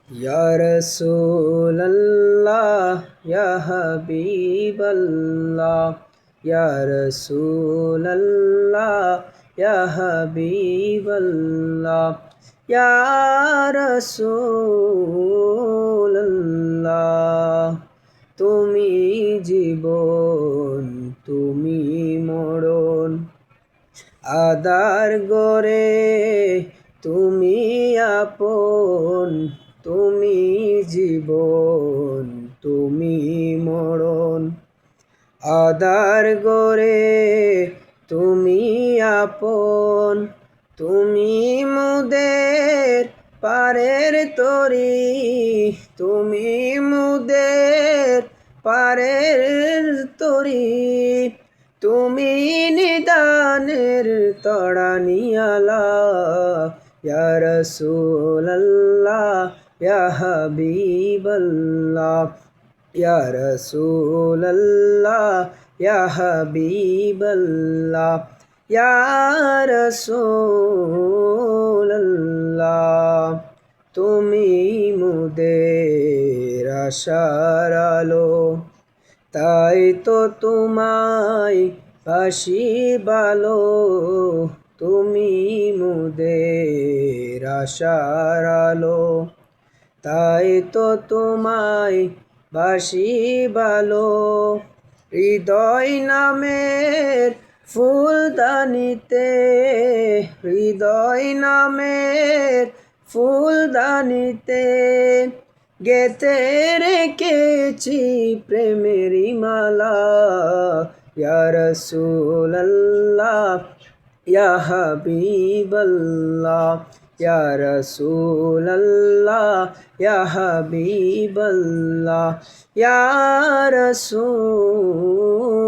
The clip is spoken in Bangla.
Ya Rasulallah, Ya Habiballah, Ya Rasulallah, Ya Habiballah, Ya Rasulallah, তুমি জীবন, তুমি মরণ, আদার গরে তুমি আপন, তুমি জীবন, তুমি মরণ, আদার গরে তুমি আপন, তুমি মুদের পারের তরি, তুমি মুদের পারের তরি, তুমি নিদানের তড়ানিয়ালা, ইয়া রাসূলুল্লাহ, ইয়া হাবিবাল্লাহ, ইয়া রাসূলুল্লাহ, ইয়া হাবিবাল্লাহ, ইয়া রাসূলুল্লাহ, তুমি মোদের আশার আলো, তাই তো তোমায় বাসি ভালো, তুমি মোদের আশার আলো, তাই তো তোমায় বাসি ভালো, হৃদয় নামের ফুলদানিতে, হৃদয় নামের ফুলদানিতে গেথে রেখেছি প্রেমেরই মালা, ইয়া রাসূলুল্লাহ, ইয়া হাবিবাল্লাহ, ইয়া রাসূলুল্লাহ, ইয়া হাবিবাল্লাহ, ইয়া রাসূল